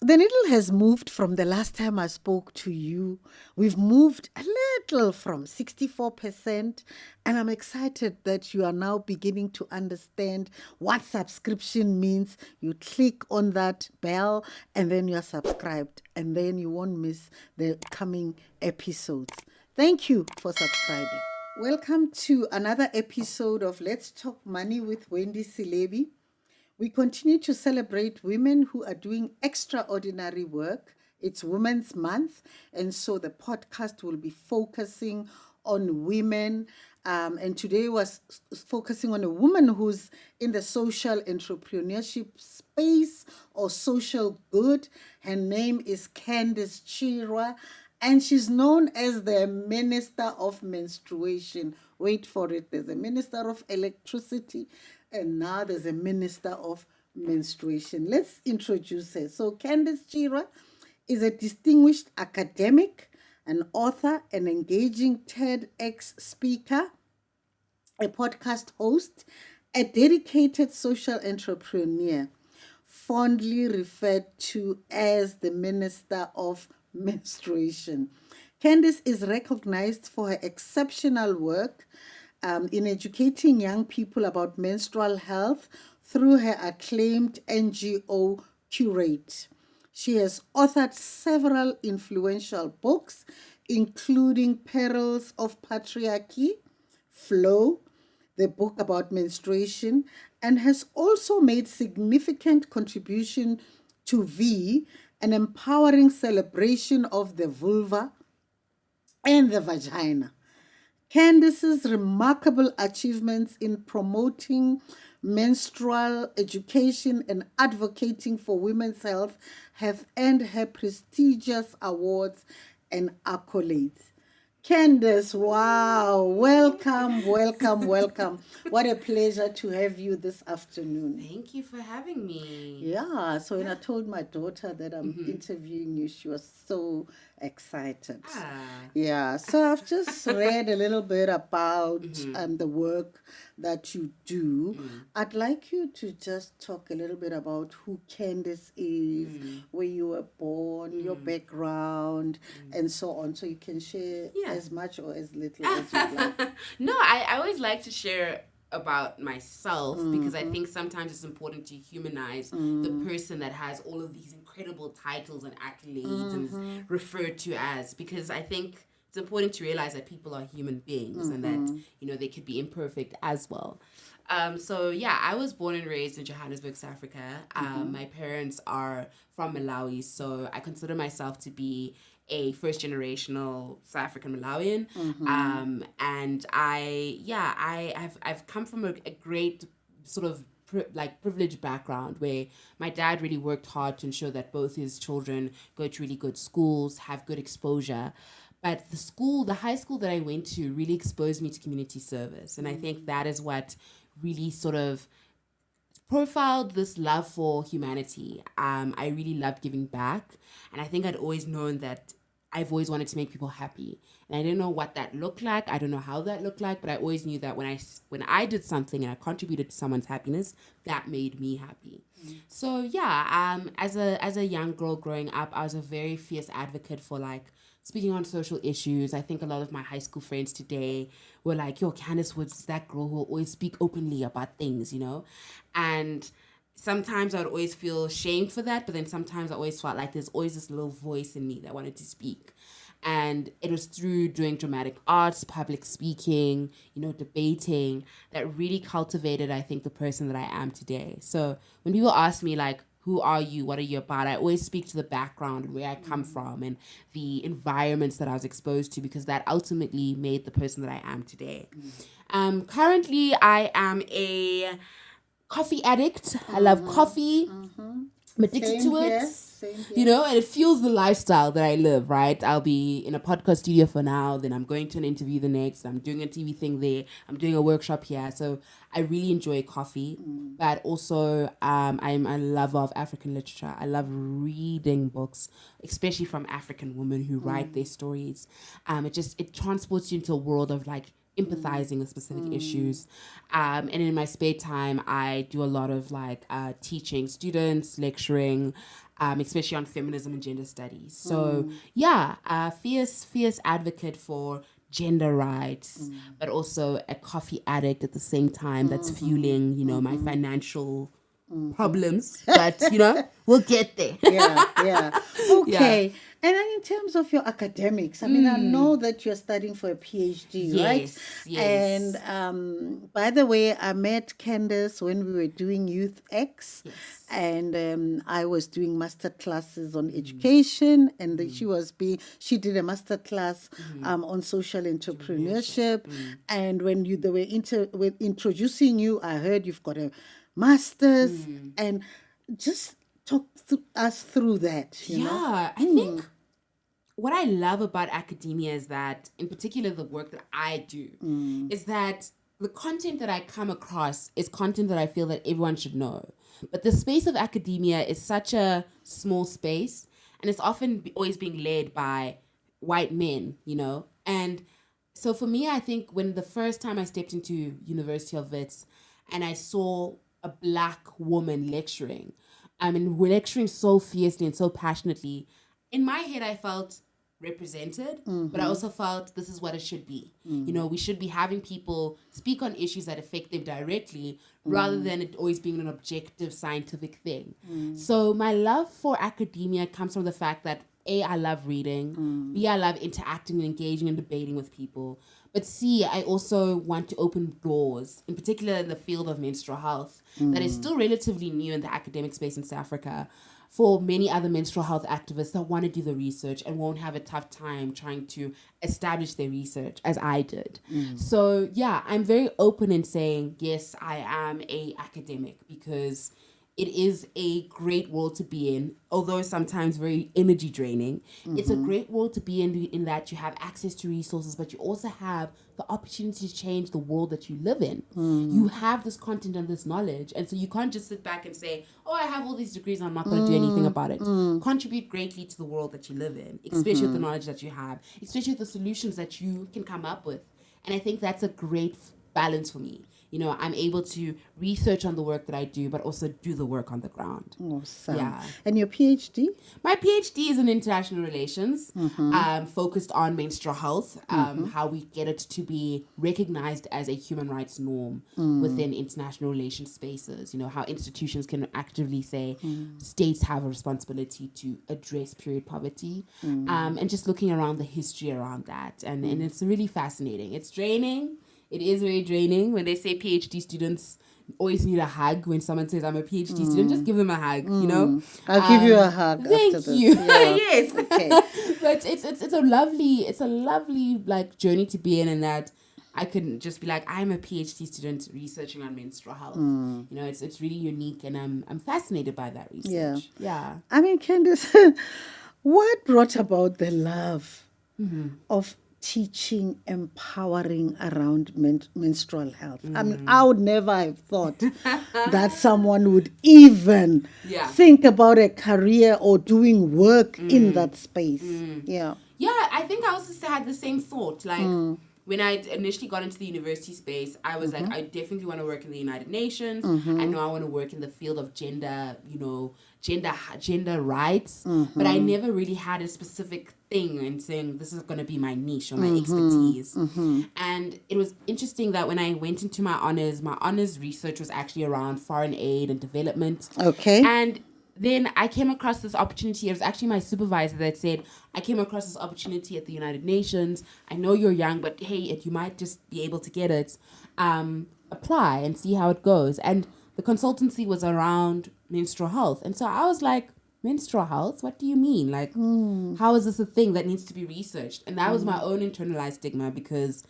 the needle has moved from the last time I spoke to you. We've moved a little from 64%, and I'm excited that you are now beginning to understand what subscription means. You click on that bell, and then you're subscribed, and then you won't miss the coming episodes. Thank you for subscribing. Welcome to another episode of Let's Talk Money with Wendy Silebi. We continue to celebrate women who are doing extraordinary work. It's Women's Month, and so the podcast will be focusing on women. And today was focusing on a woman who's in the social entrepreneurship space or social good. Her name is Candice Chirwa, and she's known as the Minister of Menstruation. Wait for it. There's a Minister of Electricity, and now there's a Minister of Menstruation. Let's introduce her. So Candice Chirwa is a distinguished academic, an author, an engaging TEDx speaker, a podcast host, a dedicated social entrepreneur, fondly referred to as the Minister of Menstruation. Candice is recognized for her exceptional work in educating young people about menstrual health through her acclaimed NGO Curate. She has authored several influential books, including Perils of Patriarchy, Flow, the book about menstruation, and has also made significant contribution to V, an empowering celebration of the vulva and the vagina. Candice's remarkable achievements in promoting menstrual education and advocating for women's health have earned her prestigious awards and accolades. Candice, wow, welcome. What a pleasure to have you this afternoon. Thank you for having me. Yeah, so when I told my daughter that I'm interviewing you, she was so excited. Yeah, so I've just read a little bit about the work that you do. I'd like you to just talk a little bit about who Candice is, where you were born, your background, and so on, so you can share as much or as little as you like. No, I always like to share about myself because I think sometimes it's important to humanize the person that has all of these incredible titles and accolades and is referred to as, because I think it's important to realize that people are human beings and that, you know, they could be imperfect as well. So yeah, I was born and raised in Johannesburg, South Africa. My parents are from Malawi, so I consider myself to be a first generational South African Malawian. And I've come from a great sort of privileged background where my dad really worked hard to ensure that both his children go to really good schools, have good exposure. But the high school that I went to really exposed me to community service. And I think that is what really sort of profiled this love for humanity. I really loved giving back. And I think I'd always known that I've always wanted to make people happy. And I didn't know what that looked like. I don't know how that looked like, but I always knew that when I did something and I contributed to someone's happiness, that made me happy. So yeah, as a young girl growing up, I was a very fierce advocate for speaking on social issues. I think a lot of my high school friends today were like, yo, Candice was that girl who will always speak openly about things, you know? And sometimes I would always feel shame for that, but then sometimes I always felt like there's always this little voice in me that wanted to speak. And it was through doing dramatic arts, public speaking, you know, debating, that really cultivated, I think, the person that I am today. So when people ask me, who are you? What are you about? I always speak to the background and where I come from and the environments that I was exposed to, because that ultimately made the person that I am today. Currently, I am a coffee addict. I love coffee. I'm addicted to it. You know, and it fuels the lifestyle that I live, right? I'll be in a podcast studio for now, then I'm going to an interview the next, I'm doing a TV thing there, I'm doing a workshop here. So I really enjoy coffee, but also I'm a lover of African literature. I love reading books, especially from African women who write their stories. It transports you into a world of empathizing with specific issues. And in my spare time, I do a lot of like teaching students, lecturing, especially on feminism and gender studies. So yeah, fierce advocate for gender rights, but also a coffee addict at the same time that's fueling, my financial problems. But, we'll get there. Yeah. Okay. And then in terms of your academics, I mean, I know that you're studying for a PhD, right? Yes. And by the way, I met Candice when we were doing Youth X. Yes. And I was doing master classes on education, and she did a master class on social entrepreneurship. And when they were introducing you, I heard you've got a master's, and just talk us through that. You know? I think what I love about academia is that, in particular, the work that I do, is that the content that I come across is content that I feel that everyone should know. But the space of academia is such a small space, and it's often always being led by white men, And so for me, I think when the first time I stepped into University of Wits and I saw a Black woman lecturing, we're lecturing so fiercely and so passionately, in my head I felt represented, but I also felt this is what it should be. We should be having people speak on issues that affect them directly rather than it always being an objective scientific thing. So my love for academia comes from the fact that A, I love reading, B, I love interacting and engaging and debating with people, but C, I also want to open doors, in particular in the field of menstrual health, that is still relatively new in the academic space in South Africa, for many other menstrual health activists that want to do the research and won't have a tough time trying to establish their research as I did. So yeah, I'm very open in saying, yes, I am a academic because it is a great world to be in, although sometimes very energy draining. It's a great world to be in that you have access to resources, but you also have the opportunity to change the world that you live in. You have this content and this knowledge, and so you can't just sit back and say, oh, I have all these degrees and I'm not going to do anything about it. Contribute greatly to the world that you live in, especially with the knowledge that you have, especially with the solutions that you can come up with. And I think that's a great balance for me. I'm able to research on the work that I do, but also do the work on the ground. Awesome. Yeah. And your PhD? My PhD is in international relations, focused on menstrual health, how we get it to be recognized as a human rights norm within international relations spaces. How institutions can actively say states have a responsibility to address period poverty, and just looking around the history around that. And it's really fascinating. It's draining. It is very draining when they say PhD students always need a hug. When someone says, I'm a PhD student, just give them a hug, I'll give you a hug thank after you. this. Yeah. Yes. Okay. But it's a lovely like journey to be in that I can just be like, I'm a PhD student researching on menstrual health. It's really unique, and I'm fascinated by that research. Yeah. I mean, Candice, what brought about the love of teaching, empowering around menstrual health? I mean, I would never have thought that someone would even think about a career or doing work in that space. Yeah, I think I also had the same thought. Like, when I initially got into the university space, I was like, I definitely want to work in the United Nations. I know I want to work in the field of gender, gender rights. But I never really had a specific thing and saying this is going to be my niche or my expertise. And it was interesting that when I went into my honors research was actually around foreign aid and development. Okay. And then I came across this opportunity. It was actually my supervisor that said, I came across this opportunity at the United Nations. I know you're young, but hey, you might just be able to get it. Apply and see how it goes. And the consultancy was around menstrual health. And so I was like, menstrual health? What do you mean? Like, how is this a thing that needs to be researched? And that was my own internalized stigma because,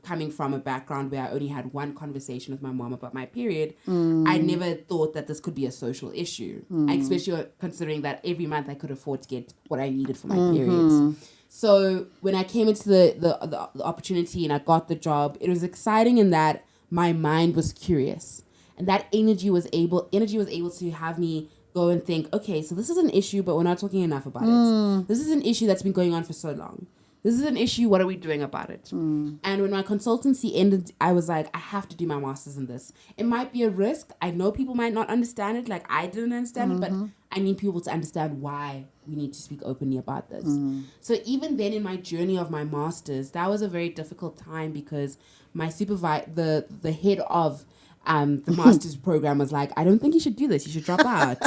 coming from a background where I only had one conversation with my mom about my period, I never thought that this could be a social issue, especially considering that every month I could afford to get what I needed for my periods. So when I came into the opportunity and I got the job, it was exciting in that my mind was curious. And that energy was able to have me go and think, okay, so this is an issue, but we're not talking enough about it. This is an issue that's been going on for so long. This is an issue. What are we doing about it? And when my consultancy ended, I was like, I have to do my master's in this. It might be a risk. I know people might not understand it, like I didn't understand it, but I need people to understand why we need to speak openly about this. So even then in my journey of my master's, that was a very difficult time because my the head of the master's program was like, I don't think you should do this. You should drop out.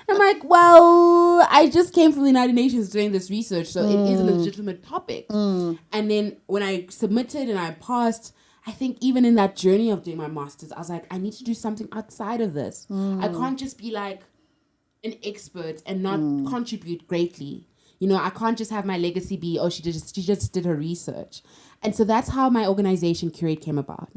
I'm like, well, I just came from the United Nations doing this research, so it is a legitimate topic. And then when I submitted and I passed, I think even in that journey of doing my master's, I was like, I need to do something outside of this. I can't just be like an expert and not contribute greatly. You know, I can't just have my legacy be, oh, she just did her research. And so that's how my organization Curate came about.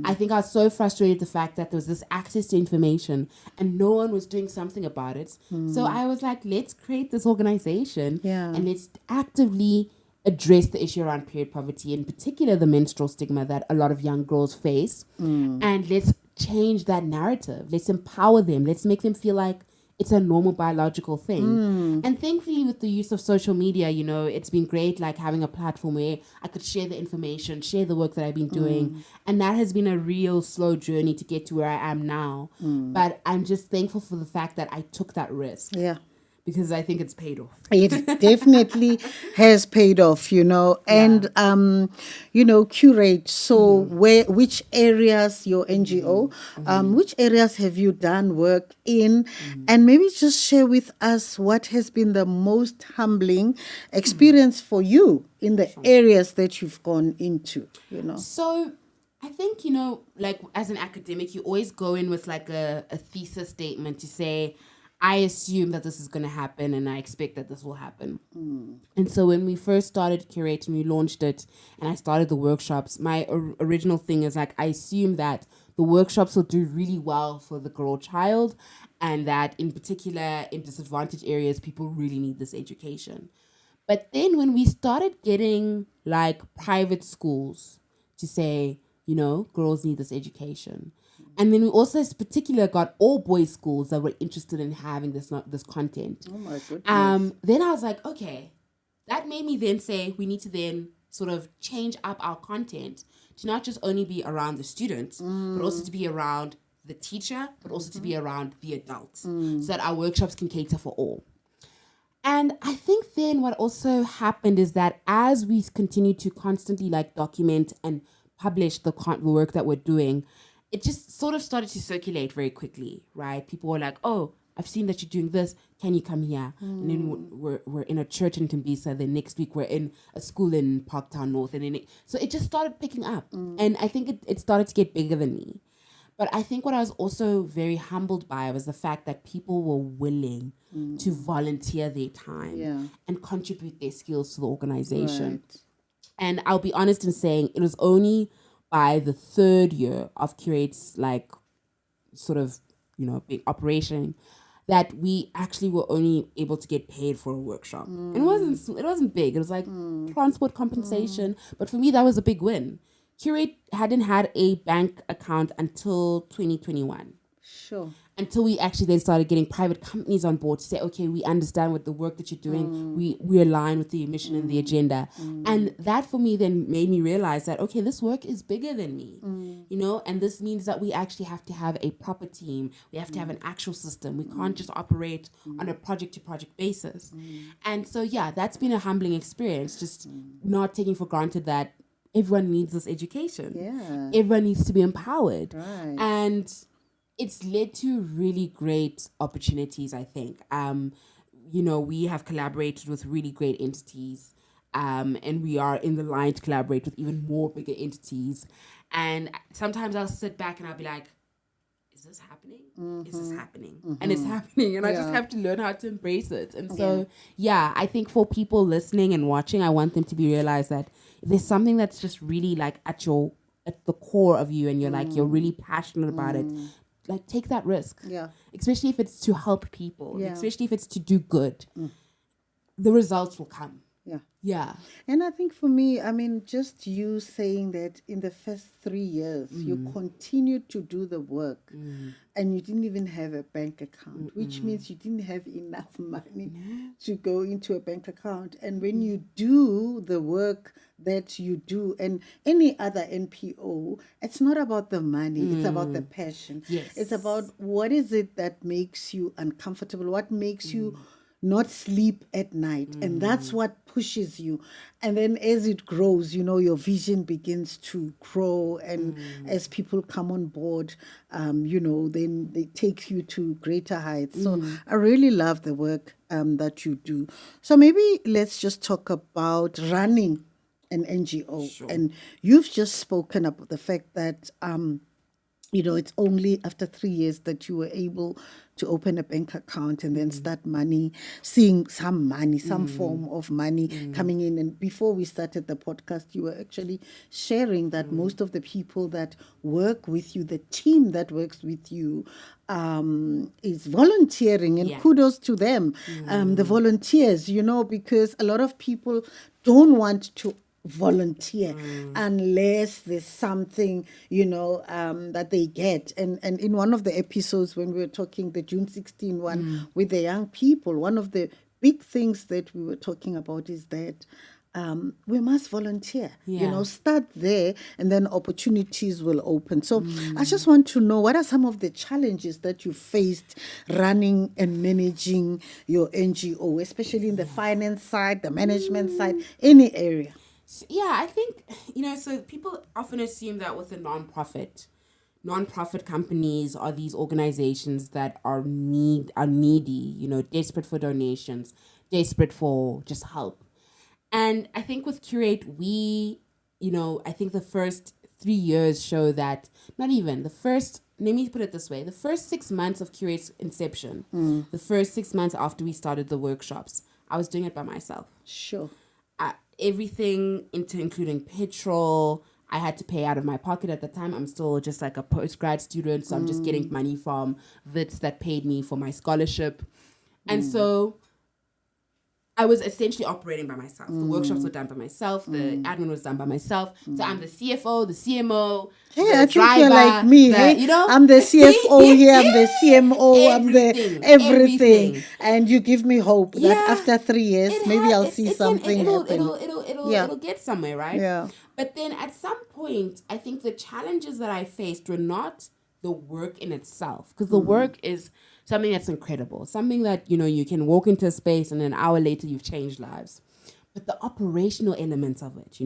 I think I was so frustrated with the fact that there was this access to information and no one was doing something about it. So I was like, let's create this organization and let's actively address the issue around period poverty, in particular the menstrual stigma that a lot of young girls face. And let's change that narrative. Let's empower them. Let's make them feel like it's a normal biological thing. And thankfully with the use of social media, you know, it's been great, like having a platform where I could share the information, share the work that I've been doing. And that has been a real slow journey to get to where I am now. But I'm just thankful for the fact that I took that risk. Yeah. Because I think it's paid off. It definitely has paid off, you know. And, you know, Curate, so which areas, your NGO, which areas have you done work in? And maybe just share with us what has been the most humbling experience for you in the areas that you've gone into, you know. So I think, you know, like as an academic, you always go in with like a thesis statement to say, I assume that this is going to happen and I expect that this will happen. And so when we first started Curate and we launched it and I started the workshops, my original thing is like, I assume that the workshops will do really well for the girl child and that in particular in disadvantaged areas, people really need this education. But then when we started getting like private schools to say, you know, girls need this education. And then we also, in particular, got all boys schools that were interested in having this content. Oh my goodness. Then I was like, okay, that made me then say we need to then sort of change up our content to not just only be around the students, but also to be around the teacher, but also to be around the adults, so that our workshops can cater for all. And I think then what also happened is that as we continue to constantly like document and publish the work that we're doing, it just sort of started to circulate very quickly, right? People were like, oh, I've seen that you're doing this. Can you come here? And then we're in a church in Tembisa. Then next week we're in a school in Parktown North. And then so it just started picking up. And I think it started to get bigger than me. But I think what I was also very humbled by was the fact that people were willing to volunteer their time and contribute their skills to the organization. Right. And I'll be honest in saying it was only by the third year of Curate's like sort of, you know, big operation that we actually were only able to get paid for a workshop. And it wasn't big. It was like transport compensation. But for me, that was a big win. Curate hadn't had a bank account until 2021. Sure. Until we actually then started getting private companies on board to say, okay, we understand what the work that you're doing. We align with the mission and the agenda. And that for me then made me realize that, okay, this work is bigger than me, you know, and this means that we actually have to have a proper team. We have to have an actual system. We can't just operate on a project to project basis. And so, yeah, that's been a humbling experience, just not taking for granted that everyone needs this education. Yeah. Everyone needs to be empowered. Right. And it's led to really great opportunities, I think. You know, we have collaborated with really great entities, and we are in the line to collaborate with even more bigger entities. And sometimes I'll sit back and I'll be like, is this happening? Is this happening? And it's happening. And I just have to learn how to embrace it. And so, I think for people listening and watching, I want them to be realized that if there's something that's just really like at the core of you and you're like, you're really passionate about it, like take that risk. Yeah. Especially if it's to help people, especially if it's to do good. The results will come. Yeah. Yeah. And I think for me, I mean, just you saying that in the first 3 years, you continued to do the work and you didn't even have a bank account, which means you didn't have enough money to go into a bank account. And when you do the work that you do and any other NPO, it's not about the money, it's about the passion. Yes. It's about what is it that makes you uncomfortable, what makes you not sleep at night. And that's what pushes you. And then as it grows, your vision begins to grow. And as people come on board, then they take you to greater heights. So I really love the work that you do. So maybe let's just talk about running an NGO. Sure. And you've just spoken about the fact that it's only after 3 years that you were able to open a bank account and then start seeing some money, some form of money coming in. And before we started the podcast, you were actually sharing that most of the people that work with you, the team that works with you, is volunteering. And kudos to them, the volunteers, because a lot of people don't want to volunteer unless there's something that they get. And in one of the episodes when we were talking the June 16 one with the young people, one of the big things that we were talking about is that we must volunteer. Start there and then opportunities will open. So I just want to know, what are some of the challenges that you faced running and managing your NGO, especially in the finance side, the management side, any area? Yeah, I think, so people often assume that with a nonprofit companies are these organizations that are needy, desperate for donations, desperate for just help. And I think with Curate, we, I think the first 3 years show that, not even, let me put it this way, the first 6 months of Curate's inception, the first 6 months after we started the workshops, I was doing it by myself. Sure. Everything including petrol, I had to pay out of my pocket at the time. I'm still just like a postgrad student, so I'm just getting money from Wits that paid me for my scholarship. And so I was essentially operating by myself. The workshops were done by myself. The admin was done by myself. So I'm the CFO, the CMO, hey, the I driver. Think you're like me. I'm the CFO here. I'm the CMO. I'm the everything. And you give me hope that after 3 years, maybe I'll see something happen. It'll get somewhere, right? Yeah. But then at some point, I think the challenges that I faced were not the work in itself, because the work is something that's incredible, something that, you can walk into a space and an hour later you've changed lives. But the operational elements of it,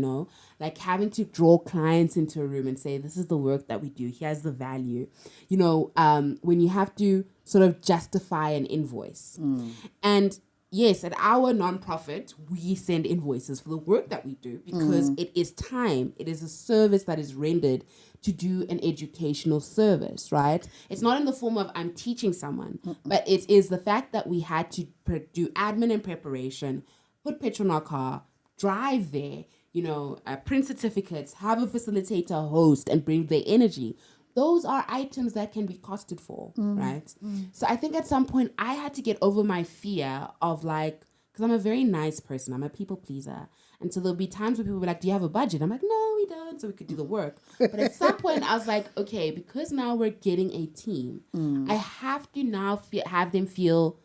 like having to draw clients into a room and say, this is the work that we do, here's the value, when you have to sort of justify an invoice. And yes, at our nonprofit, we send invoices for the work that we do because it is time. It is a service that is rendered to do an educational service, right? It's not in the form of I'm teaching someone, but it is the fact that we had to do admin and preparation, put petrol in our car, drive there, print certificates, have a facilitator host and bring their energy. Those are items that can be costed for, right? So I think at some point I had to get over my fear of because I'm a very nice person. I'm a people pleaser. And so there'll be times where people will be like, do you have a budget? I'm like, no, we don't. So we could do the work. But at some point I was like, okay, because now we're getting a team, I have to now have them feel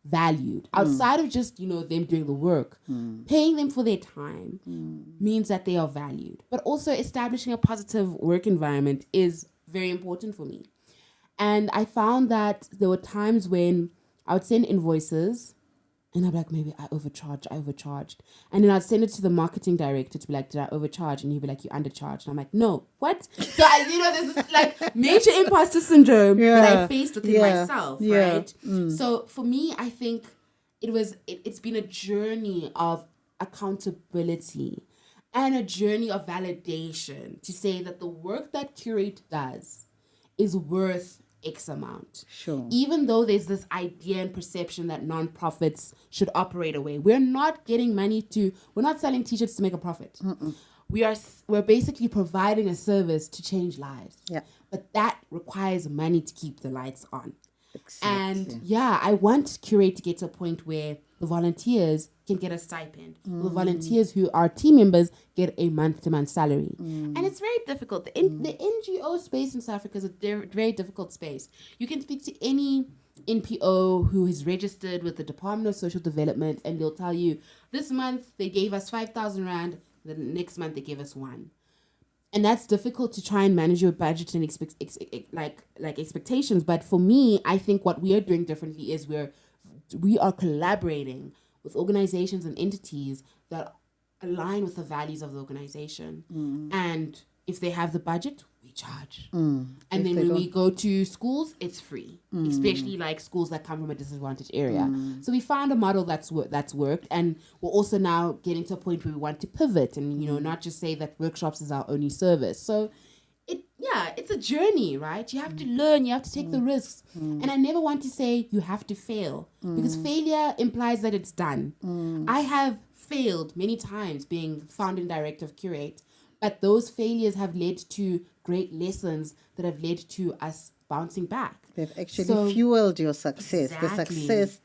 valued outside of just, them doing the work. Paying them for their time means that they are valued. But also establishing a positive work environment is very important for me. And I found that there were times when I would send invoices and I'd be like, maybe I overcharged. And then I'd send it to the marketing director to be like, did I overcharge? And he'd be like, you undercharged. And I'm like, no, what? So there's this major imposter syndrome that I faced within myself, right? So for me, I think it's been a journey of accountability and a journey of validation to say that the work that Curate does is worth X amount. Sure. Even though there's this idea and perception that nonprofits should operate away, we're not getting money we're not selling t-shirts to make a profit. We're basically providing a service to change lives. Yeah. But that requires money to keep the lights on. And Exactly. yeah, I want Curate to get to a point where the volunteers can get a stipend. The volunteers who are team members get a month-to-month salary. And it's very difficult. The NGO space in South Africa is a very difficult space. You can speak to any NPO who is registered with the Department of Social Development, and they'll tell you, this month they gave us 5,000 Rand, the next month they gave us one. And that's difficult to try and manage your budget and expectations. But for me, I think what we are doing differently is we are collaborating with organizations and entities that align with the values of the organization. And if they have the budget, we charge. And then when we go to schools, it's free, especially like schools that come from a disadvantaged area. So we found a model that's worked, and we're also now getting to a point where we want to pivot and not just say that workshops is our only service. So it's a journey, right? You have to learn, you have to take the risks. And I never want to say you have to fail, because failure implies that it's done. I have failed many times being founding director of Curate, but those failures have led to great lessons that have led to us bouncing back. They've actually fueled your success, Exactly. the success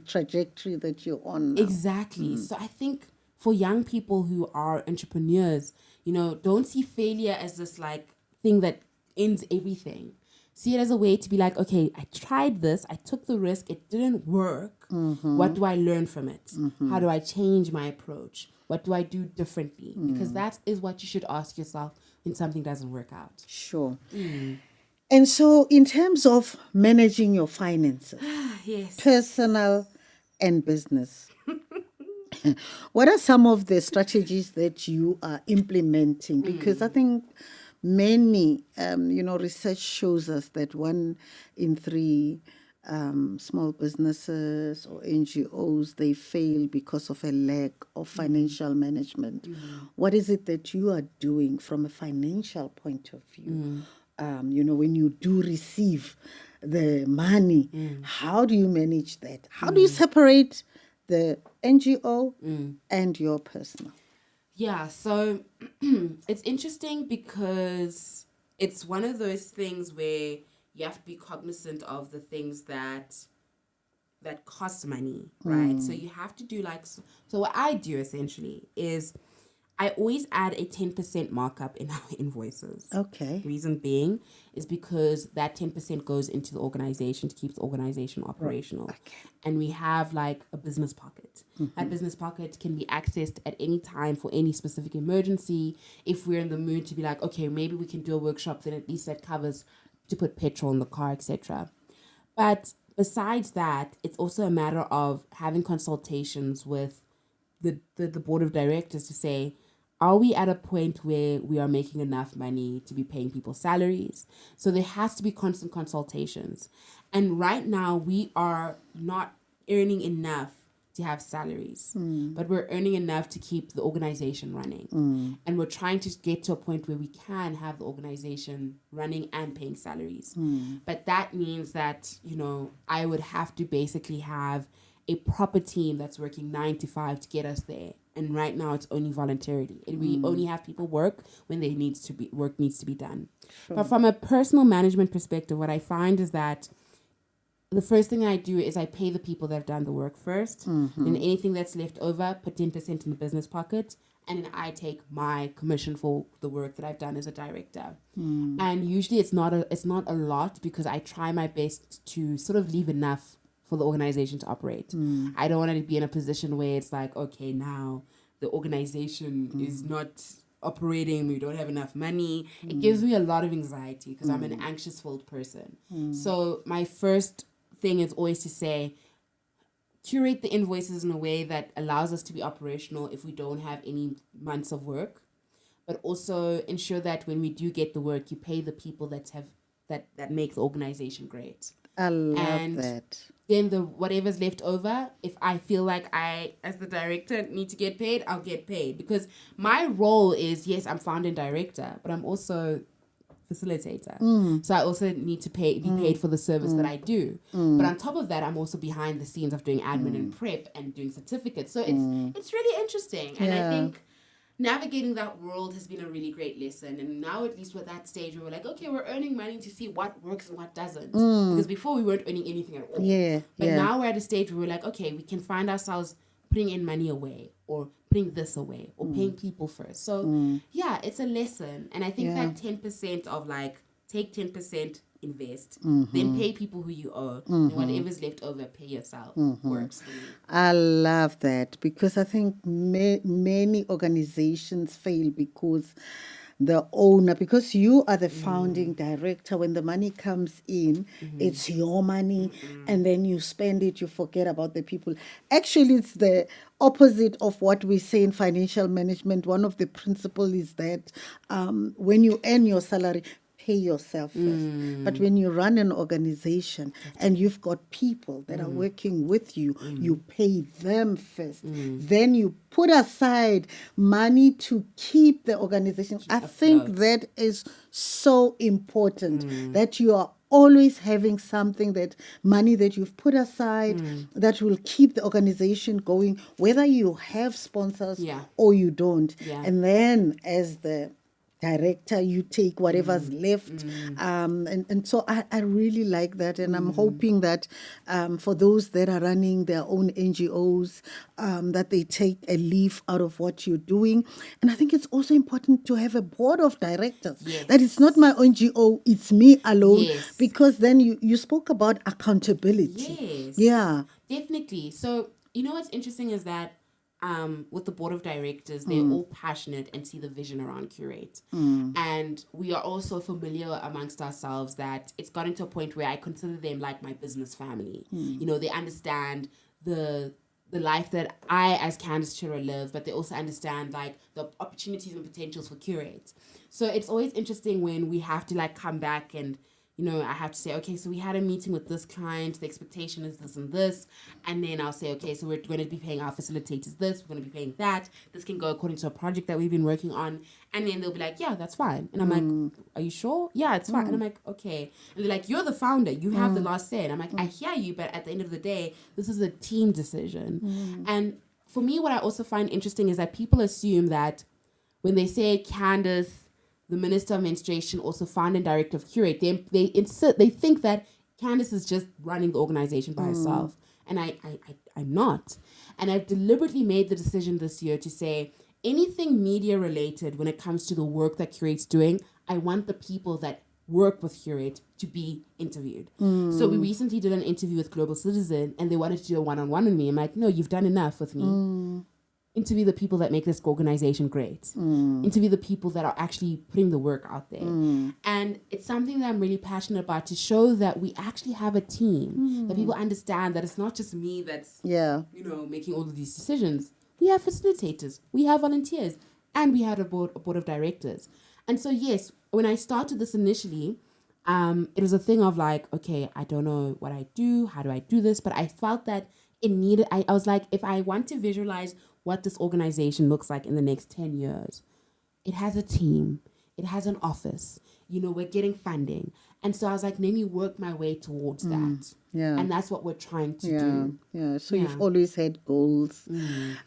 trajectory that you're on now. Exactly. So I think for young people who are entrepreneurs, don't see failure as this like thing that ends everything. See it as a way to be like, okay, I tried this, I took the risk, it didn't work. What do I learn from it? How do I change my approach? What do I do differently? Because that is what you should ask yourself when something doesn't work out. Sure. And so, in terms of managing your finances, Yes. personal and business, what are some of the strategies that you are implementing? Because I think many, research shows us that 1 in 3 small businesses or NGOs, they fail because of a lack of financial management. What is it that you are doing from a financial point of view? When you do receive the money, how do you manage that? How do you separate the NGO and your personal? Yeah, so it's interesting because it's one of those things where you have to be cognizant of the things that cost money, right? So you have to do so what I do essentially is I always add a 10% markup in our invoices. Okay. Reason being is because that 10% goes into the organization to keep the organization operational. Okay. And we have like a business pocket. That business pocket can be accessed at any time for any specific emergency. If we're in the mood to be like, okay, maybe we can do a workshop, then at least that covers to put petrol in the car, etc. But besides that, it's also a matter of having consultations with the board of directors to say, are we at a point where we are making enough money to be paying people salaries? So there has to be constant consultations. And right now we are not earning enough to have salaries, but we're earning enough to keep the organization running. And we're trying to get to a point where we can have the organization running and paying salaries. But that means that, I would have to basically have a proper team that's working 9 to 5 to get us there. And right now it's only voluntarily. And we only have people work when work needs to be done. Sure. But from a personal management perspective, what I find is that the first thing I do is I pay the people that have done the work first. And anything that's left over, put 10% in the business pocket. And then I take my commission for the work that I've done as a director. And usually it's not a lot, because I try my best to sort of leave enough for the organization to operate. I don't want to be in a position where it's like, okay, now the organization is not operating, we don't have enough money. It gives me a lot of anxiety because I'm an anxious-filled person. So my first thing is always to say, curate the invoices in a way that allows us to be operational if we don't have any months of work, but also ensure that when we do get the work, you pay the people that make the organization great. I love that. Then whatever's left over, if I feel like I, as the director, need to get paid, I'll get paid. Because my role is, yes, I'm founder and director, but I'm also facilitator. So I also need to be paid for the service that I do. But on top of that, I'm also behind the scenes of doing admin and prep and doing certificates. So it's really interesting. And I think navigating that world has been a really great lesson. And now at least we're at that stage where we're like, okay, we're earning money to see what works and what doesn't. Because before we weren't earning anything at all. Yeah, But yeah. now we're at a stage where we're like, okay, we can find ourselves putting in money away or putting this away or paying people first. So yeah, it's a lesson. And I think that 10% of like, take 10%, invest, then pay people who you owe, and whatever's left over, pay yourself. Works for me. I love that, because I think many organizations fail because the owner, because you are the founding director, when the money comes in, it's your money, and then you spend it, you forget about the people. Actually, it's the opposite of what we say in financial management. One of the principles is that when you earn your salary, pay yourself first. But when you run an organization and you've got people that are working with you, you pay them first. Then you put aside money to keep the organization. I think that is so important, that you are always having something, that money that you've put aside that will keep the organization going, whether you have sponsors or you don't. And then as the director, you take whatever's left. And so I really like that. And I'm hoping that for those that are running their own NGOs, that they take a leaf out of what you're doing. And I think it's also important to have a board of directors. That it's not my NGO, it's me alone. Because then you spoke about accountability. Yeah. Definitely. So, you know what's interesting is that with the board of directors, they're all passionate and see the vision around Curate. And we are also familiar amongst ourselves that it's gotten to a point where I consider them like my business family. You know, they understand the life that I, as Candice Chirwa, live, but they also understand like the opportunities and potentials for Curate. So it's always interesting when we have to like come back and, you know, I have to say, okay, so we had a meeting with this client, the expectation is this and this, and then I'll say, okay, so we're going to be paying our facilitators this, we're going to be paying that, this can go according to a project that we've been working on, and then they'll be like, yeah, that's fine. And I'm like, are you sure? Yeah, it's fine. And I'm like, okay. And they're like, you're the founder, you have the last say. And I'm like, I hear you, but at the end of the day, this is a team decision. And for me, what I also find interesting is that people assume that when they say Candice, the Minister of Menstruation, also founder and director of Curate, they think that Candice is just running the organization by herself. And I'm not. And I've deliberately made the decision this year to say anything media related when it comes to the work that Curate's doing, I want the people that work with Curate to be interviewed. So we recently did an interview with Global Citizen and they wanted to do a one-on-one with me. I'm like, no, you've done enough with me. Interview the people that make this organization great. Interview the people that are actually putting the work out there. And it's something that I'm really passionate about, to show that we actually have a team, that people understand that it's not just me that's, you know, making all of these decisions. We have facilitators, we have volunteers, and we had a board of directors. And so, yes, when I started this initially, it was a thing of like, okay, I don't know what I do, how do I do this? But I felt that it needed, I was like, if I want to visualize what this organization looks like in the next 10 years, it has a team, it has an office, you know, we're getting funding. And so I was like, let me work my way towards that. And that's what we're trying to do. So you've always had goals.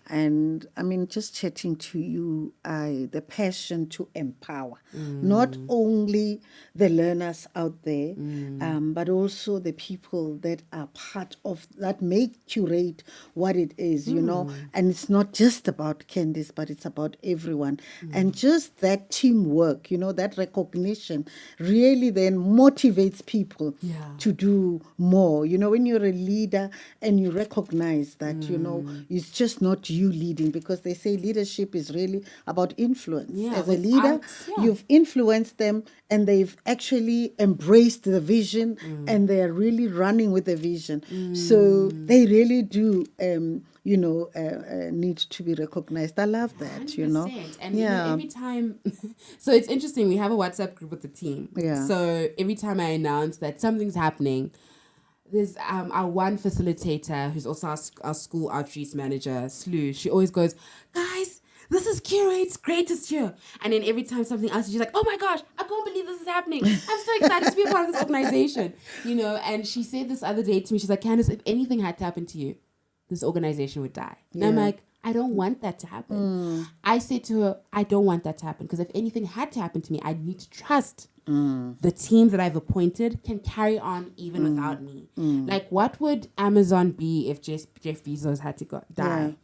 And I mean, just chatting to you, the passion to empower, not only the learners out there, but also the people that are part of, that make Curate what it is, you know. And it's not just about Candice, but it's about everyone. And just that teamwork, you know, that recognition really then motivates people to do more. You know, when you're a leader and you recognize that, you know, it's just not you leading, because they say leadership is really about influence. As a leader, you've influenced them and they've actually embraced the vision and they're really running with the vision. So they really do, you know, need to be recognized. I love that, 100%. you know. And you know, every time, so it's interesting, we have a WhatsApp group with the team. So every time I announce that something's happening, there's our one facilitator who's also our school outreach manager, Slu. She always goes, guys, this is Curate's greatest year. And then every time something else, she's like, oh my gosh, I can't believe this is happening. I'm so excited to be a part of this organization. You know, and she said this other day to me, she's like, Candice, if anything had to happen to you, this organization would die. And I'm like, I don't want that to happen. I said to her, I don't want that to happen, because if anything had to happen to me, I'd need to trust the team that I've appointed can carry on even without me. Like, what would Amazon be if Jeff Bezos had to die?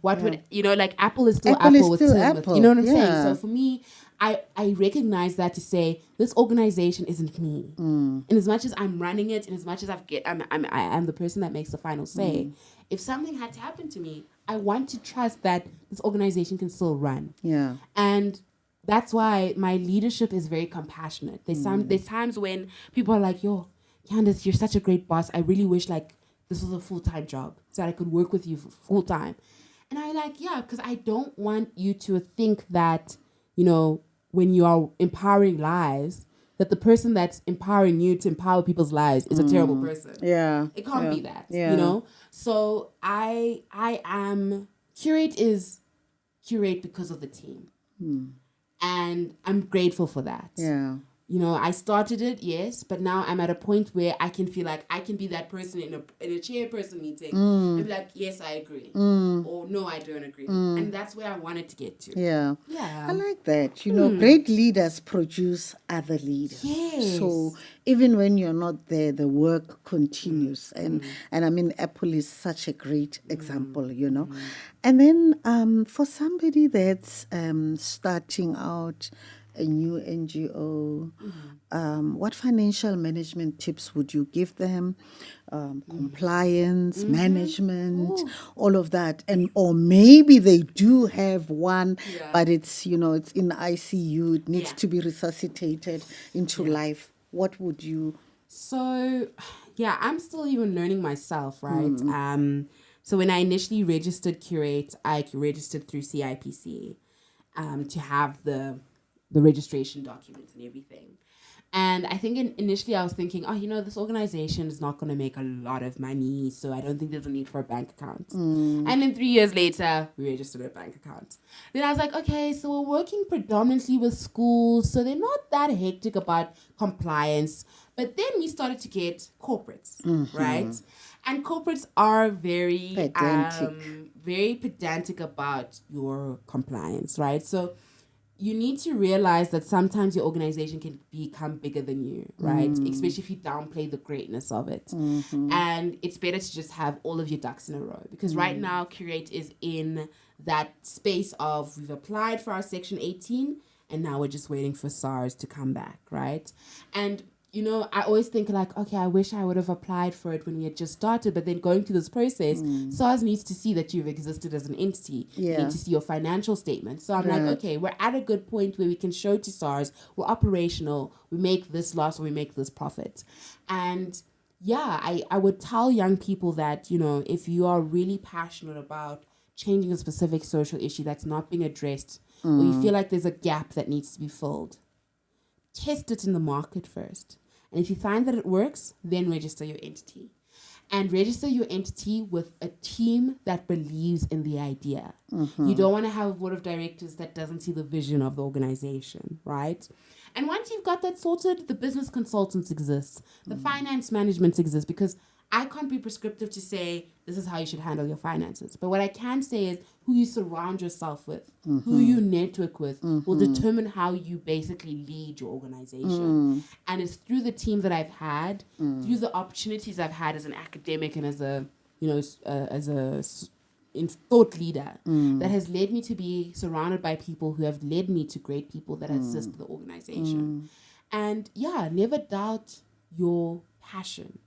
What would, like, Apple is still Apple, with Tim. Apple. You know what I'm saying? So for me, I recognize that to say this organization isn't me. And as much as I'm running it, and as much as I am the person that makes the final say, if something had to happen to me, I want to trust that this organization can still run. Yeah. And that's why my leadership is very compassionate. There's times when people are like, yo, Candice, you're such a great boss. I really wish like this was a full-time job so that I could work with you full-time. And I'm like, yeah, because I don't want you to think that, when you are empowering lives, that the person that's empowering you to empower people's lives is a terrible person. Yeah. It can't be that, Yeah. So I am, Curate is Curate because of the team. And I'm grateful for that. Yeah. I started it, yes, but now I'm at a point where I can feel like I can be that person in a chairperson meeting and be like, yes, I agree. Or no, I don't agree. And that's where I wanted to get to. Yeah. Yeah. I like that. Great leaders produce other leaders. Yes. So even when you're not there, the work continues. And I mean, Apple is such a great example, And then for somebody that's starting out a new NGO, what financial management tips would you give them? Compliance, management, all of that, or maybe they do have one, but it's it's in ICU. It needs to be resuscitated into life. What would you? So, I'm still even learning myself, right? So when I initially registered Curate, I registered through CIPC to have the registration documents and everything. And I think initially I was thinking, this organization is not going to make a lot of money, so I don't think there's a need for a bank account. And then 3 years later, we registered a bank account. Then I was like, okay, so we're working predominantly with schools, so they're not that hectic about compliance. But then we started to get corporates, right? And corporates are very pedantic about your compliance, right? So you need to realize that sometimes your organization can become bigger than you, right? Especially if you downplay the greatness of it. And it's better to just have all of your ducks in a row. Because right now, Curate is in that space of we've applied for our Section 18 and now we're just waiting for SARS to come back, right? And I always think like, okay, I wish I would have applied for it when we had just started, but then going through this process, SARS needs to see that you've existed as an entity. Yeah. They need to see your financial statements. So I'm like, okay, we're at a good point where we can show to SARS, we're operational, we make this loss or we make this profit. And I would tell young people that, if you are really passionate about changing a specific social issue that's not being addressed, or you feel like there's a gap that needs to be filled, test it in the market first. And if you find that it works, then register your entity. And register your entity with a team that believes in the idea. You don't want to have a board of directors that doesn't see the vision of the organization, right? And once you've got that sorted, the business consultants exist. The finance management exists, because I can't be prescriptive to say this is how you should handle your finances. But what I can say is who you surround yourself with, who you network with, will determine how you basically lead your organization. And it's through the team that I've had, through the opportunities I've had as an academic and as a thought leader, that has led me to be surrounded by people who have led me to great people that assist the organization. And never doubt your passion.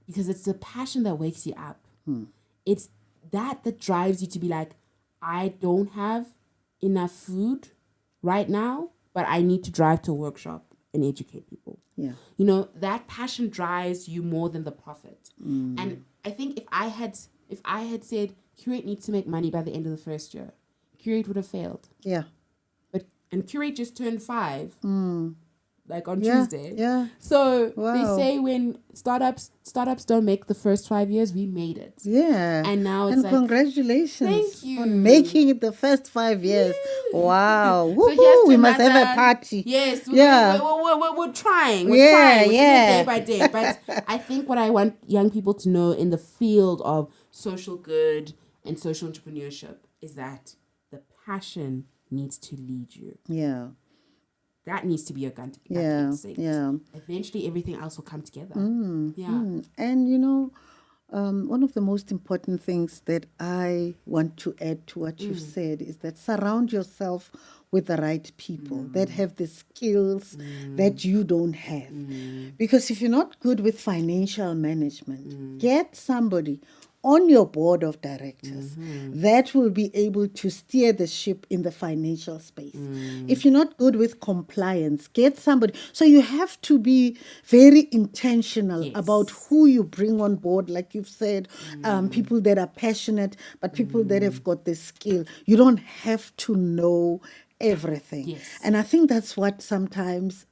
Because it's the passion that wakes you up. It's that drives you to be like, I don't have enough food right now, but I need to drive to a workshop and educate people. Yeah. That passion drives you more than the profit. And I think if I had said Curate needs to make money by the end of the first year, Curate would have failed. Yeah. And Curate just turned 5. Like on Tuesday. Yeah. So they say when startups don't make the first 5 years, we made it. Yeah. And now it's like, congratulations. Thank you. On making it the first 5 years. Yeah. Wow. So we must have a party. Yes. Yeah. We're trying. We're trying. We're doing it day by day. But I think what I want young people to know in the field of social good in social entrepreneurship is that the passion needs to lead you. Yeah. That needs to be your gun. Yeah. Yeah. Eventually, everything else will come together. And one of the most important things that I want to add to what you've said is that surround yourself with the right people that have the skills that you don't have. Because if you're not good with financial management, get somebody on your board of directors that will be able to steer the ship in the financial space. If you're not good with compliance, get somebody. So you have to be very intentional about who you bring on board, like you've said, people that are passionate, but people that have got the skill. You don't have to know everything. And I think that's what sometimes,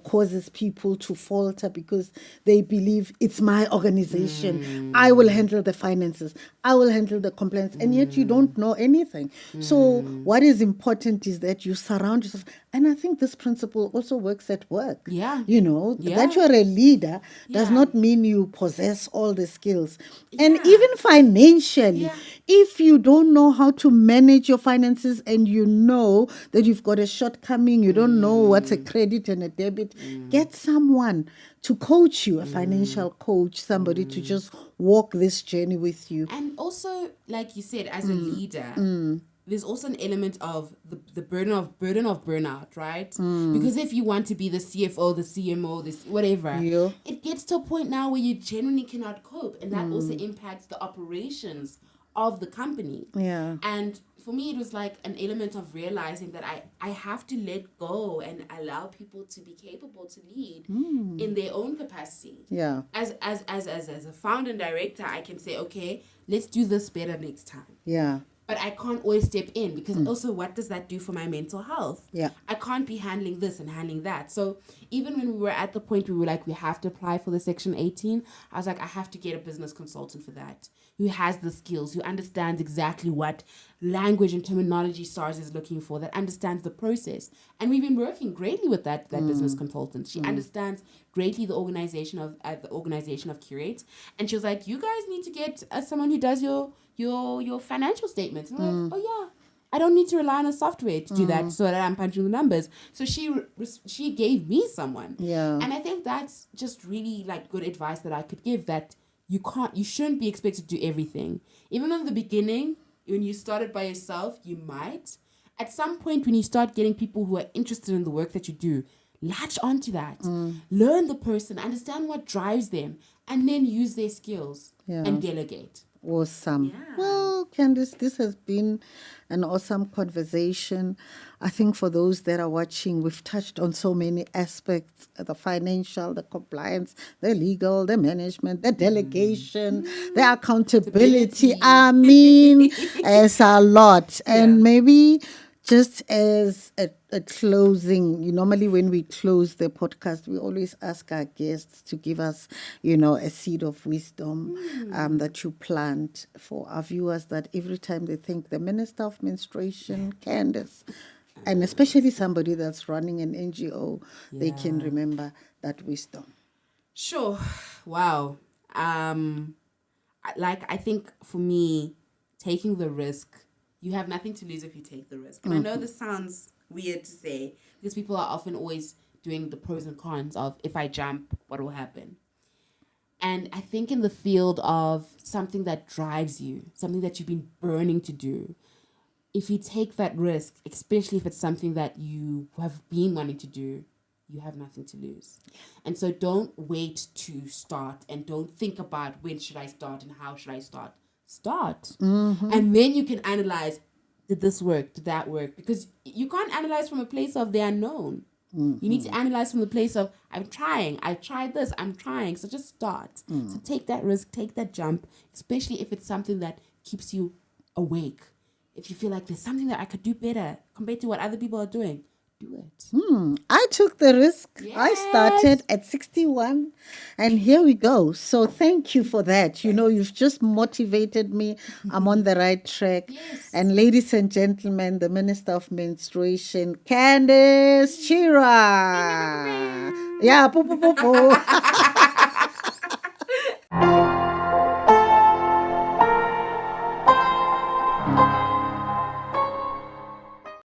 causes people to falter because they believe it's my organization. I will handle the finances. I will handle the complaints. And yet you don't know anything. So what is important is that you surround yourself. And I think this principle also works at work. That you're a leader does not mean you possess all the skills. And even financially, if you don't know how to manage your finances and you know that you've got a shortcoming, you don't know what's a credit and a debit, get someone to coach you, a financial coach, somebody to just walk this journey with you. And also, like you said, as a leader, there's also an element of the burden of burnout, right? Because if you want to be the CFO, the CMO, this whatever, it gets to a point now where you genuinely cannot cope, and that also impacts the operations of the company. And for me, it was like an element of realizing that I have to let go and allow people to be capable to lead in their own capacity. As a founder and director, I can say, okay, let's do this better next time. But I can't always step in because also what does that do for my mental health? I can't be handling this and handling that. So even when we were at the point where we were like, we have to apply for the Section 18, I was like, I have to get a business consultant for that, who has the skills, who understands exactly what language and terminology SARS is looking for, that understands the process. And we've been working greatly with that business consultant. She understands greatly the organization of Curate. And she was like, you guys need to get someone who does your financial statements. And I'm like, oh yeah, I don't need to rely on a software to do that so that I'm punching the numbers. So she gave me someone. And I think that's just really like good advice that I could give, that you shouldn't be expected to do everything. Even in the beginning, when you started by yourself, you might. At some point, when you start getting people who are interested in the work that you do, latch onto that. Learn the person, understand what drives them, and then use their skills and delegate. Awesome. Well, Candice, this has been an awesome conversation. I think for those that are watching, we've touched on so many aspects, the financial, the compliance, the legal, the management, the delegation, the accountability. I mean, it's a lot. And maybe just as a closing, normally when we close the podcast, we always ask our guests to give us, a seed of wisdom that you plant for our viewers, that every time they think the Minister of Menstruation, Candice, and especially somebody that's running an NGO, they can remember that wisdom. Sure. Wow. I think for me, taking the risk, you have nothing to lose if you take the risk. And I know this sounds weird to say because people are often always doing the pros and cons of, if I jump, what will happen? And I think in the field of something that drives you, something that you've been burning to do, if you take that risk, especially if it's something that you have been wanting to do, you have nothing to lose. And so don't wait to start, and don't think about when should I start and how should I start. Start. And then you can analyze, did this work? Did that work? Because you can't analyze from a place of the unknown. You need to analyze from the place of, I'm trying. I've tried this. I'm trying. So just start. So take that risk. Take that jump, especially if it's something that keeps you awake. If you feel like there's something that I could do better compared to what other people are doing, do it. I took the risk. I started at 61 and here we go. So thank you for that. You've just motivated me. I'm on the right track. And ladies and gentlemen, the Minister of Menstruation, Candice Chirwa. Yeah, poo, poo, poo, poo.